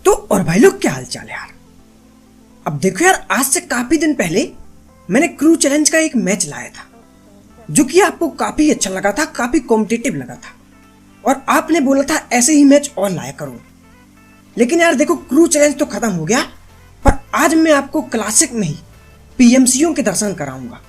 तो और भाई लोग क्या हाल चाल है यार। अब देखो यार, आज से काफी दिन पहले मैंने क्रू चैलेंज का एक मैच लाया था जो कि आपको काफी अच्छा लगा था, काफी कॉम्पिटिटिव लगा था और आपने बोला था ऐसे ही मैच और लाया करो। लेकिन यार देखो, क्रू चैलेंज तो खत्म हो गया, पर आज मैं आपको क्लासिक में ही पीएमसीओ के दर्शन कराऊंगा।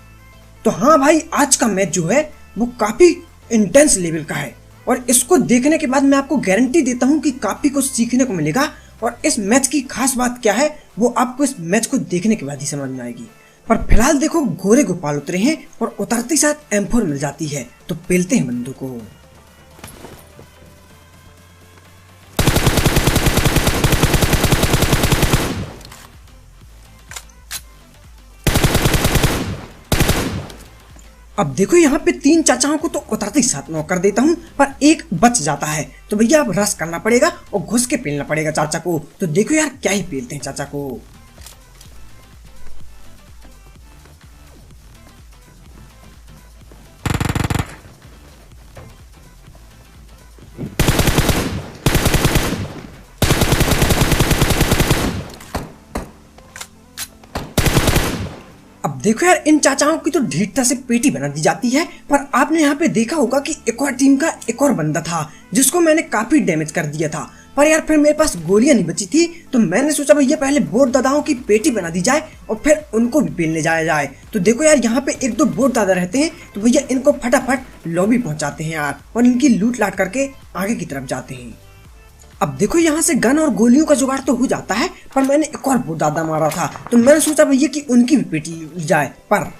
तो हाँ भाई, आज का मैच जो है वो काफी इंटेंस लेवल का है और इसको देखने के बाद मैं आपको गारंटी देता हूँ कि काफी कुछ सीखने को मिलेगा। और इस मैच की खास बात क्या है वो आपको इस मैच को देखने के बाद ही समझ में आएगी। पर फिलहाल देखो, घोड़े गोपाल उतरे हैं और उतरते साथ M4 मिल जाती है, तो पेलते हैं बंदूक को। अब देखो, यहाँ पे 3 चाचाओं को तो उतरते ही साथ नॉक कर देता हूँ, पर एक बच जाता है। तो भैया अब रश करना पड़ेगा और घुस के पेलना पड़ेगा चाचा को। तो देखो यार, क्या ही पेलते हैं चाचा को। अब देखो यार, इन चाचाओं की तो ढीठता से पेटी बना दी जाती है। पर आपने यहाँ पे देखा होगा कि एक और टीम का एक और बंदा था जिसको मैंने काफी डैमेज कर दिया था। पर यार फिर मेरे पास गोलियां नहीं बची थी, तो मैंने सोचा भैया पहले बोट दादाओं की पेटी बना दी जाए और फिर उनको भी पेलने जाया जाए। तो देखो यार, यहाँ पे 1-2 बोट दादा रहते हैं, तो भैया इनको फटाफट लॉबी पहुंचाते हैं यार और इनकी लूट लाट करके आगे की तरफ जाते हैं। अब देखो, यहाँ से गन और गोलियों का जुगाड़ तो हो जाता है, पर मैंने एक और बोट दादा मारा था, तो मैंने सोचा भैया कि उनकी भी पेटी ली जाए। पर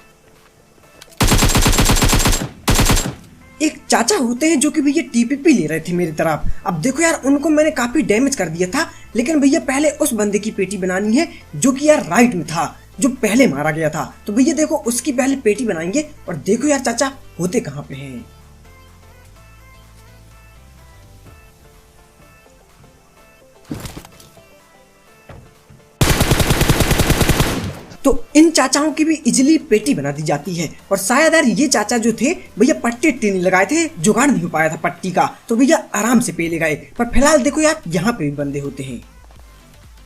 एक चाचा होते हैं जो कि भैया टीपीपी ले रहे थे मेरी तरफ। अब देखो यार, उनको मैंने काफी डैमेज कर दिया था, लेकिन भैया पहले उस बंदे की पेटी बनानी है जो कि यार राइट में था, जो पहले मारा गया था। तो भैया देखो, उसकी पहले पेटी बनाएंगे। और देखो यार, चाचा होते कहाँ पे हैं। तो इन चाचाओं की भी इजिली पेटी बना दी जाती है। और शायद यार ये चाचा जो थे भैया पट्टी नहीं लगाए थे, जुगाड़ नहीं हो पाया था पट्टी का, तो भैया आराम से पेले गए। पर फिलहाल देखो यार, यहाँ पे भी बंदे होते हैं।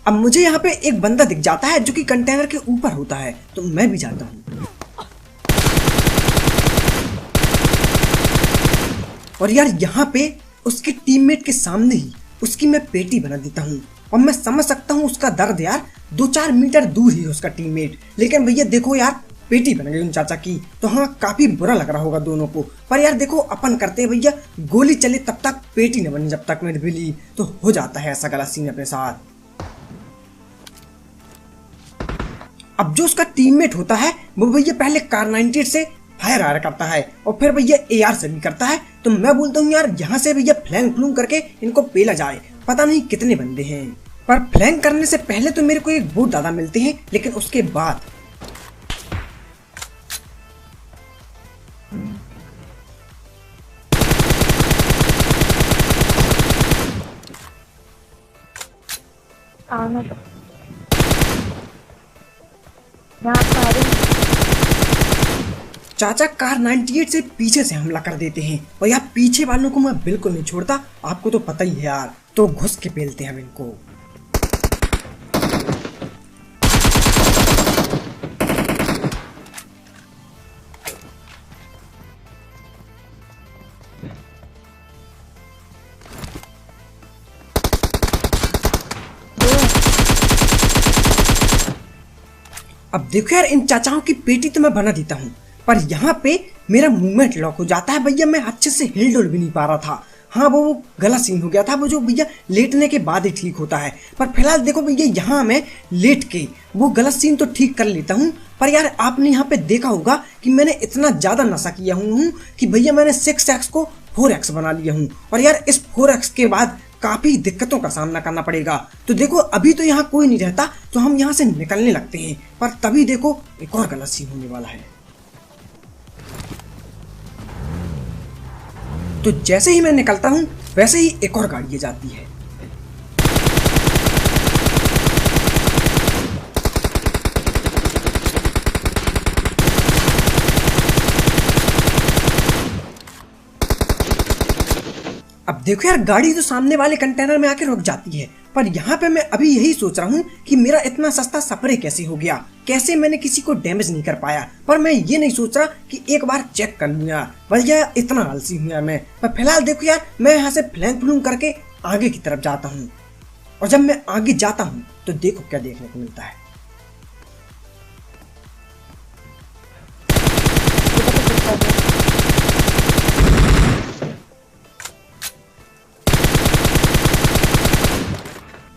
अब मुझे यहाँ पे एक बंदा दिख जाता है जो कि कंटेनर के ऊपर होता है, तो मैं भी जाता हूँ। और यार यहाँ पे उसके टीममेट के सामने ही उसकी मैं पेटी बना देता हूँ। और मैं समझ सकता हूँ उसका दर्द यार, 2-4 मीटर दूर ही उसका टीममेट। लेकिन भैया देखो यार, पेटी बन गई उन चाचा की। तो हाँ, काफी बुरा लग रहा होगा दोनों को। पर यार देखो, अपन करते हैं भैया, गोली चले तब तक पेटी न बने जब तक मेरी बिली। तो हो जाता है ऐसा गलत सीन अपने साथ। अब जो उसका टीममेट होता है वो भैया पहले कार-98 से फायर आर करता है और फिर भैया AR से भी करता है। तो मैं बोलता हूँ यार, यहाँ से भैया फ्लैंक फ्लूंग करके इनको पेला जाए। पता नहीं कितने बंदे हैं, पर फ्लैंक करने से पहले तो मेरे को एक बोट दादा मिलते हैं, लेकिन उसके बाद आना तो सारे चाचा कार-98 से पीछे से हमला कर देते हैं। और यार पीछे वालों को मैं बिल्कुल नहीं छोड़ता, आपको तो पता ही है यार। तो घुस के पेलते हैं हम इनको। अब देखो यार, इन चाचाओं की पेटी तो मैं बना देता हूँ, पर यहाँ पे मेरा मूवमेंट लॉक हो जाता है भैया। मैं अच्छे से हिल डुल भी नहीं पा रहा था। हाँ, वो गलत सीन हो गया था, वो जो भैया लेटने के बाद ही ठीक होता है। पर फिलहाल देखो भैया, यहाँ मैं लेट के वो गलत सीन तो ठीक कर लेता हूँ। पर यार आपने यहाँ पे देखा होगा कि मैंने इतना ज्यादा नशा किया हूँ कि भैया मैंने 6x को 4x बना लिया हूँ। और यार इस 4x के बाद काफी दिक्कतों का सामना करना पड़ेगा। तो देखो, अभी तो यहाँ कोई नहीं रहता, तो हम यहाँ से निकलने लगते हैं। पर तभी देखो, एक और गलत सीन होने वाला है। तो जैसे ही मैं निकलता हूँ वैसे ही एक और गाड़ी जाती है। अब अब देखो यार, गाड़ी तो सामने वाले कंटेनर में आके रुक जाती है, पर यहाँ पे मैं अभी यही सोच रहा हूँ कि मेरा इतना सस्ता स्प्रे कैसे हो गया, कैसे मैंने किसी को डैमेज नहीं कर पाया। पर मैं ये नहीं सोच रहा कि एक बार चेक कर लूँ यार, भैया इतना आलसी हूँ यार मैं। पर फिलहाल देखो यार, मैं यहाँ से फ्लैंक करके आगे की तरफ जाता हूँ, और जब मैं आगे जाता हूँ तो देखो क्या देखने को मिलता है।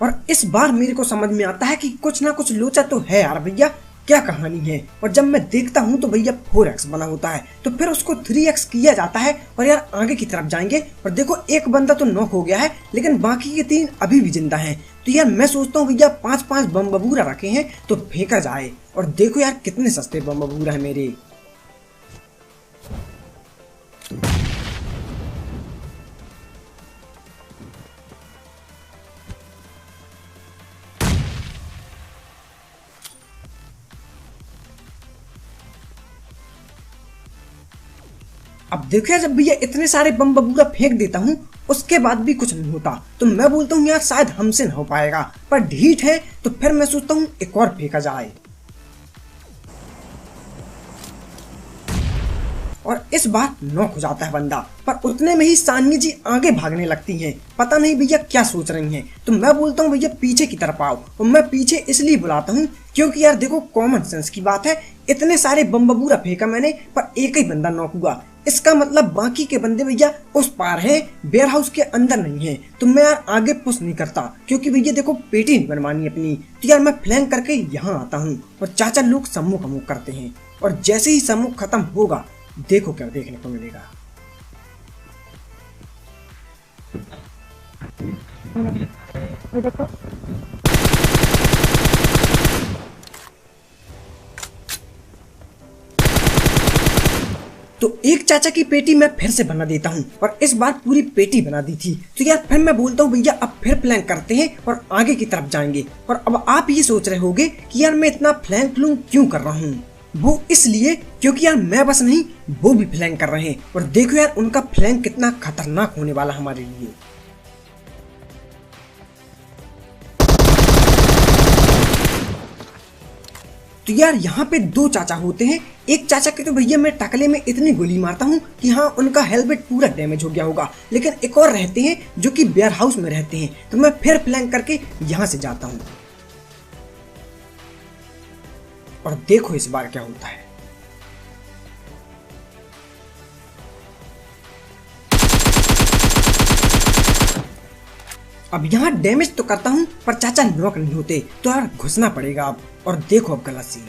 और इस बार मेरे को समझ में आता है कि कुछ ना कुछ लोचा तो है यार भैया, क्या कहानी है। और जब मैं देखता हूँ तो भैया 4x बना होता है, तो फिर उसको 3x किया जाता है और यार आगे की तरफ जाएंगे। और देखो एक बंदा तो नॉक हो गया है, लेकिन बाकी के 3 अभी भी जिंदा हैं। तो यार मैं सोचता हूँ भैया 5-5 बम बबूरा रखे हैं तो फेंका जाए। और देखो यार कितने सस्ते बम बबूरा है मेरे। अब देखो यार, जब भैया इतने सारे बम बबूरा फेंक देता हूँ उसके बाद भी कुछ नहीं होता, तो मैं बोलता हूँ यार शायद हमसे ना हो पाएगा। पर ढीठ है तो फिर मैं सोचता हूँ एक और फेंका जाए। और इस बार नॉक हो जाता है बंदा, पर उतने में ही सानिया जी आगे भागने लगती हैं। पता नहीं भैया क्या सोच रही हैं। तो मैं बोलता हूँ भैया पीछे की तरफ आओ। और मैं पीछे इसलिए बुलाता हूँ क्योंकि यार देखो कॉमन सेंस की बात है, इतने सारे बम बबूरा फेंका मैंने पर एक ही बंदा नॉक हुआ। इसका मतलब बाकी के बंदे भैया उस पार हैं, वेयर हाउस के अंदर नहीं है। तो मैं यार आगे पुश नहीं करता क्योंकि भैया देखो पेटी नहीं बनवानी अपनी। तो यार मैं फ्लैंक करके यहाँ आता हूँ और चाचा लोग सम्मुख अमुख करते हैं। और जैसे ही सम्मुख खत्म होगा देखो क्या देखने को मिलेगा। ये देखो तो एक चाचा की पेटी मैं फिर से बना देता हूँ और इस बार पूरी पेटी बना दी थी। तो यार फिर मैं बोलता हूँ भैया अब फिर फ्लैंक करते हैं और आगे की तरफ जाएंगे। और अब आप ये सोच रहे होंगे कि यार मैं इतना फ्लैंक क्यों कर रहा हूँ। वो इसलिए क्योंकि यार मैं बस नहीं, वो भी फ्लैंक कर रहे हैं। और देखो यार उनका फ्लैंक कितना खतरनाक होने वाला हमारे लिए। तो यार यहाँ पे 2 चाचा होते हैं। एक चाचा के तो भैया मैं टकले में इतनी गोली मारता हूँ कि हाँ उनका हेलमेट पूरा डैमेज हो गया होगा, लेकिन एक और रहते हैं जो कि वेयर हाउस में रहते हैं। तो मैं फिर फ्लैंक करके यहाँ से जाता हूँ और देखो इस बार क्या होता है। अब यहाँ डैमेज तो करता हूँ पर चाचा नॉक नहीं होते, तो यार घुसना पड़ेगा अब। और देखो अब गलत सीन।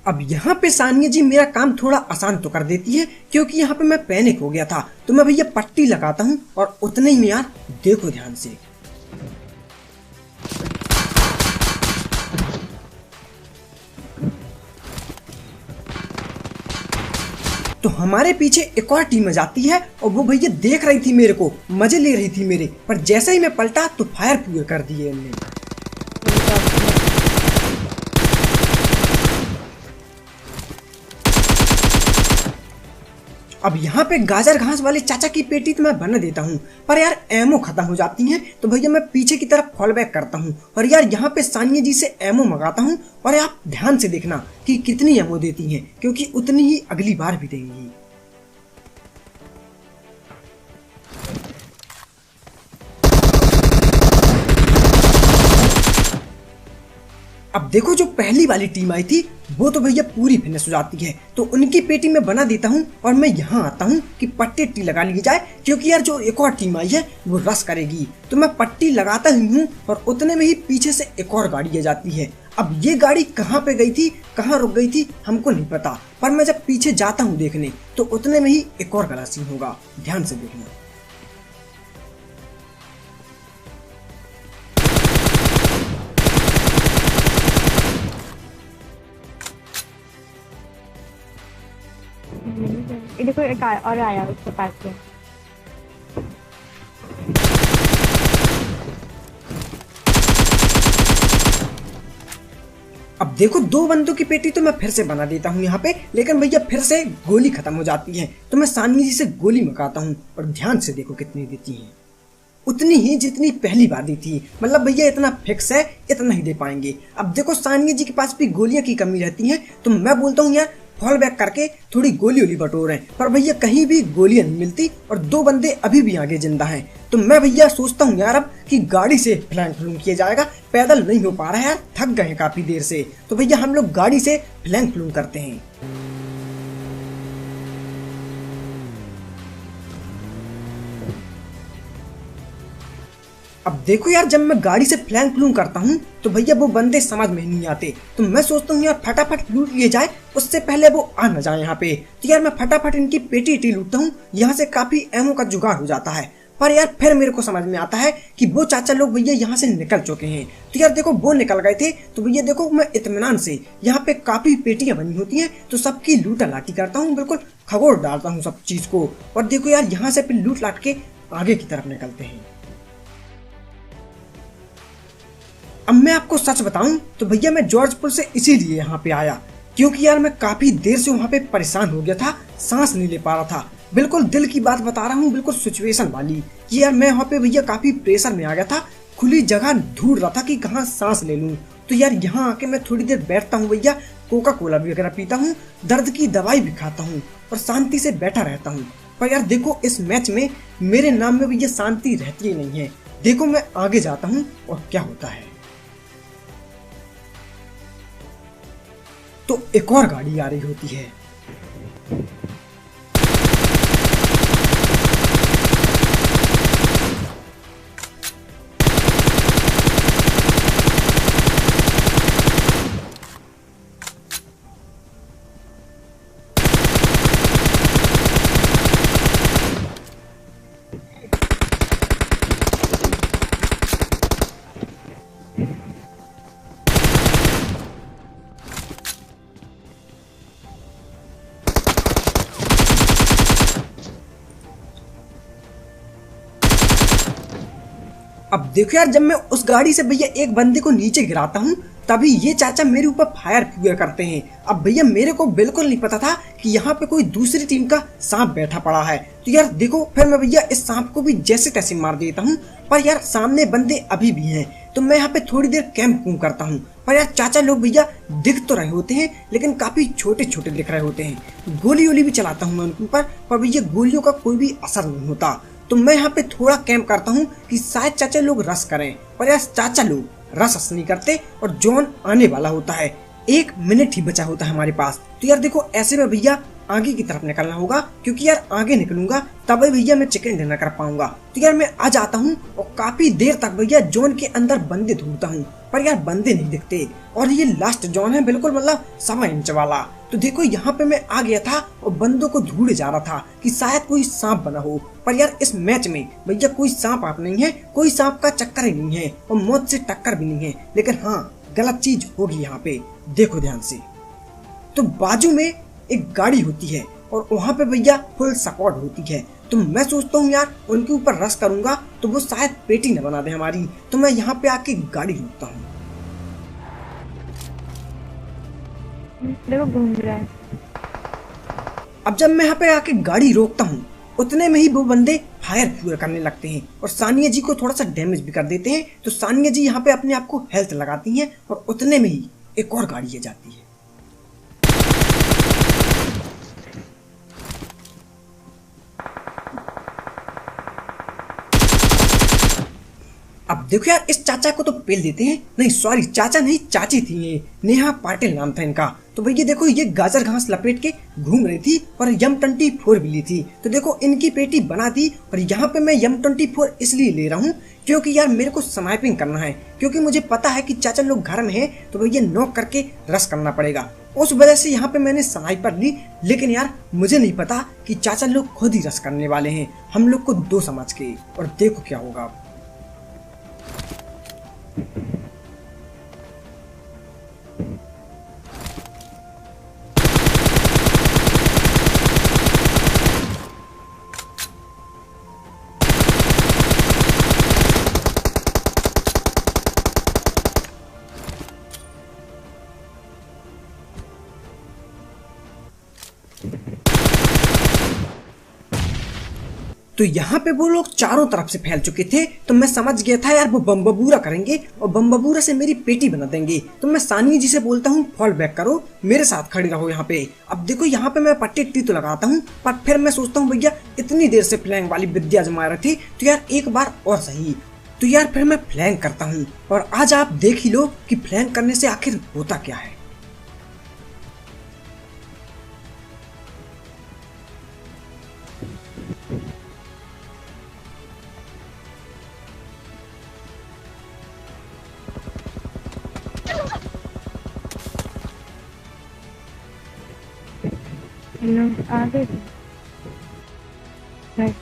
अब यहाँ पे सानिया जी मेरा काम थोड़ा आसान तो कर देती है क्योंकि यहाँ पे मैं पैनिक हो गया था। तो मैं भैया पट्टी लगाता हूँ और उतने ही में यार देखो ध्यान से। तो हमारे पीछे एक और टीम आ जाती है और वो भैया देख रही थी मेरे को, मजे ले रही थी मेरे, पर जैसे ही मैं पलटा तो फायर पूरे कर दिए इनने। अब यहाँ पे गाजर घास वाले चाचा की पेटी तो मैं बना देता हूँ, पर यार एमो खत्म हो जाती हैं। तो भैया मैं पीछे की तरफ फॉल बैक करता हूँ और यार यहाँ पे सानिया जी से एमो मंगाता हूँ। और आप ध्यान से देखना कि कितनी एमो देती हैं, क्योंकि उतनी ही अगली बार भी देंगी। अब देखो जो पहली वाली टीम आई थी वो तो भैया पूरी फिनिश हो जाती है। तो उनकी पेटी में बना देता हूँ और मैं यहाँ आता हूँ कि पट्टी लगा ली जाए, क्योंकि यार जो एक और टीम आई है वो रश करेगी। तो मैं पट्टी लगाता ही हूँ और उतने में ही पीछे से एक और गाड़ी आ जाती है। अब ये गाड़ी कहाँ पे गई थी, कहाँ रुक गई थी हमको नहीं पता, पर मैं जब पीछे जाता हूँ देखने तो उतने में ही एक और गलत सीन होगा। ध्यान से देखना। ये देखो एक और आया उसके पास से। अब देखो 2 बंदों की पेटी तो मैं फिर से बना देता हूँ यहाँ पे, लेकिन भैया फिर से गोली खत्म हो जाती है। तो मैं सानवी जी से गोली मंगाता हूँ और ध्यान से देखो कितनी देती है, उतनी ही जितनी पहली बार दी थी। मतलब भैया इतना फिक्स है, इतना ही दे पाएंगे। अब देखो सानवी जी के पास भी गोलियां की कमी रहती है, तो मैं बोलता हूँ यार फॉल बैक करके थोड़ी गोली वोली बटोरें, पर भैया कहीं भी गोलियां नहीं मिलती और 2 बंदे अभी भी आगे जिंदा हैं। तो मैं भैया सोचता हूँ यार अब कि गाड़ी से फ्लैंक फ्लूम किया जाएगा, पैदल नहीं हो पा रहा है यार, थक गए हैं काफी देर से। तो भैया हम लोग गाड़ी से फ्लैंक फ्लूम करते हैं। अब देखो यार जब मैं गाड़ी से फ्लैंक फ्लूम करता हूँ तो भैया वो बंदे समझ में नहीं आते, तो मैं सोचता हूँ यार फटाफट लूट लिए जाए, उससे पहले वो आ न जाए यहाँ पे। तो यार मैं फटाफट इनकी पेटी लूटता हूँ, यहाँ से काफी एमो का जुगाड़ हो जाता है। पर यार फिर मेरे को समझ में आता है कि वो चाचा लोग भैया यहाँ से निकल चुके हैं। तो यार देखो वो निकल गए थे, तो भैया देखो मैं इत्मीनान से यहाँ पे काफी पेटियां बनी होती हैं, तो सबकी लूटा लाटी करता हूँ, बिल्कुल खगोल डालता हूँ सब चीज को। और देखो यार यहाँ से फिर लूट लाट के आगे की तरफ निकलते हैं। अब मैं आपको सच बताऊं तो भैया मैं जॉर्जपुर से इसीलिए यहाँ पे आया, क्योंकि यार मैं काफी देर से वहाँ पे परेशान हो गया था, सांस नहीं ले पा रहा था। बिल्कुल दिल की बात बता रहा हूँ, बिल्कुल सिचुएशन वाली कि यार मैं वहाँ पे भैया काफी प्रेशर में आ गया था, खुली जगह ढूंढ रहा था कि कहाँ सांस ले लूं। तो यार यहाँ आके मैं थोड़ी देर बैठता हूँ भैया, कोका कोला वगैरह पीता हूँ, दर्द की दवाई भी खाता हूँ और शांति से बैठा रहता हूँ। पर यार देखो इस मैच में मेरे नाम में भैया शांति रहती ही नहीं है। देखो मैं आगे जाता हूँ और क्या होता है, तो एक और गाड़ी आ रही होती है। अब देखो यार जब मैं उस गाड़ी से भैया एक बंदे को नीचे गिराता हूँ, तभी ये चाचा मेरे ऊपर फायर किया करते हैं। अब भैया मेरे को बिल्कुल नहीं पता था कि यहाँ पे कोई दूसरी टीम का सांप बैठा पड़ा है। तो यार देखो फिर मैं भैया इस सांप को भी जैसे तैसे मार देता हूँ, पर यार सामने बंदे अभी भी हैं। तो मैं यहाँ पे थोड़ी देर कैंप करता हूँ, पर यार चाचा लोग भैया दिख तो रहे होते हैं, लेकिन काफी छोटे छोटे दिख रहे होते हैं। गोली वोली भी चलाता हूँ मैं उनके ऊपर, पर भैया गोलियों का कोई भी असर नहीं होता। तो मैं यहाँ पे थोड़ा कैंप करता हूँ कि शायद चाचा लोग रश करें, पर यार चाचा लोग रश नहीं करते और जॉन आने वाला होता है। 1 मिनट ही बचा होता है हमारे पास। तो यार देखो ऐसे में भैया आगे की तरफ निकलना होगा, क्योंकि यार आगे निकलूंगा तभी भैया मैं चिकन डिनर कर पाऊंगा। तो यार मैं आ जाता हूँ और काफी देर तक भैया जोन के अंदर बंदे ढूंढता हूँ, पर यार बंदे नहीं दिखते। और ये लास्ट जोन है बिल्कुल, मतलब 1.25 इंच वाला। तो देखो यहाँ पे मैं आ गया था और बंदों को ढूंढे जा रहा था कि शायद कोई सांप बना हो, पर यार इस मैच में भैया कोई सांप आप नहीं है, कोई सांप का चक्कर ही नहीं है और मौत से टक्कर भी नहीं है। लेकिन हाँ गलत चीज होगी यहाँ पे, देखो ध्यान से। तो बाजू में एक गाड़ी होती है और वहाँ पे भैया फुल सपोर्ट होती है। तो मैं सोचता हूँ यार उनके ऊपर रश करूंगा तो वो शायद पेटी न बना दे हमारी। तो मैं यहाँ पे आके गाड़ी रोकता हूँ। देखो घूम रहा है। अब जब मैं यहाँ पे आके गाड़ी रोकता हूँ उतने में ही वो बंदे फायर पूरा करने लगते हैं और सानिया जी को थोड़ा सा डैमेज भी कर देते हैं। तो सानिया जी यहाँ पे अपने आप को हेल्थ लगाती हैं और उतने में ही एक और गाड़ी आ जाती है। अब देखो यार इस चाचा को तो पेल देते हैं, नहीं सॉरी चाचा नहीं चाची थी ये, नेहा पाटिल नाम था इनका। तो भैया देखो ये गाजर घास लपेट के घूम रही थी और M24 भी ली थी। तो देखो इनकी पेटी बना दी और यहाँ पे मैं M24 इसलिए ले रहा हूँ क्योंकि यार मेरे को स्नाइपिंग करना है, क्योंकि मुझे पता है कि चाचा लोग घर में हैं तो भैया नॉक करके रश करना पड़ेगा। उस वजह से यहाँ पे मैंने स्नाइपर ली, लेकिन यार मुझे नहीं पता कि चाचा लोग खुद ही रश करने वाले हैं हम लोग को 2 समझ के। और देखो क्या होगा। तो यहाँ पे वो लोग चारों तरफ से फैल चुके थे, तो मैं समझ गया था यार वो बम्बबूरा करेंगे और बम्बबूरा से मेरी पेटी बना देंगे। तो मैं सानिया जी से बोलता हूँ फॉल बैक करो, मेरे साथ खड़ी रहो यहाँ पे। अब देखो यहाँ पे मैं पट्टी तो लगाता हूँ, पर फिर मैं सोचता हूँ भैया इतनी देर से फ्लैंक वाली विद्या जमा रहे थे तो यार एक बार और सही। तो यार फिर मैं फ्लैंक करता हूँ और आज आप देख ही लो कि फ्लैंक करने से आखिर होता क्या है। आगे राइट।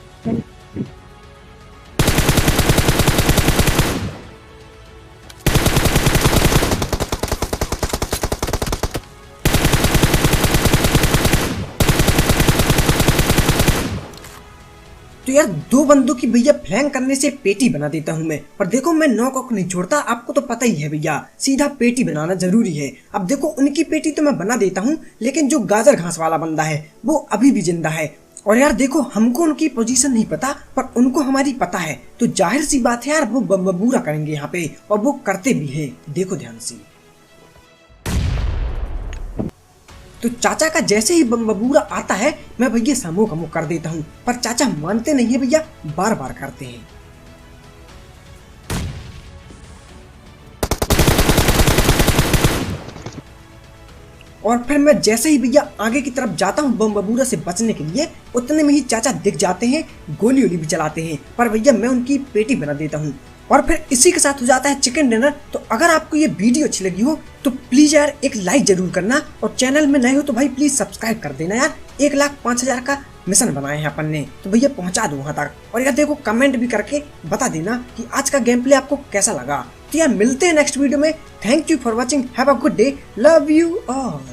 तो यार दो बंदों की भैया फ्लैंक करने से पेटी बना देता हूँ मैं। पर देखो मैं नॉक ऑक नहीं छोड़ता, आपको तो पता ही है भैया, सीधा पेटी बनाना जरूरी है। अब देखो उनकी पेटी तो मैं बना देता हूँ, लेकिन जो गाजर घास वाला बंदा है वो अभी भी जिंदा है। और यार देखो हमको उनकी पोजीशन नहीं पता, पर उनको हमारी पता है, तो जाहिर सी बात है यार वो बम्बबूरा करेंगे यहाँ पे, और वो करते भी है। देखो ध्यान से। तो चाचा का जैसे ही बम्बबूरा आता है मैं भैया समूह कमो कर देता हूँ, पर चाचा मानते नहीं है भैया, बार बार करते हैं। और फिर मैं जैसे ही भैया आगे की तरफ जाता हूँ बम्बबूरा से बचने के लिए, उतने में ही चाचा दिख जाते हैं, गोली वोली भी चलाते हैं, पर भैया मैं उनकी पेटी बना देता हूँ। और फिर इसी के साथ हो जाता है चिकन डिनर। तो अगर आपको ये वीडियो अच्छी लगी हो तो प्लीज यार एक लाइक जरूर करना, और चैनल में नए हो तो भाई प्लीज सब्सक्राइब कर देना यार। 1,05,000 का मिशन बनाए हैं अपन ने, तो भैया पहुंचा दो वहां तक। और यार देखो कमेंट भी करके बता देना कि आज का गेम प्ले आपको कैसा लगा। तो यार मिलते हैं नेक्स्ट वीडियो में। Thank you for watching, have a good day, love you all.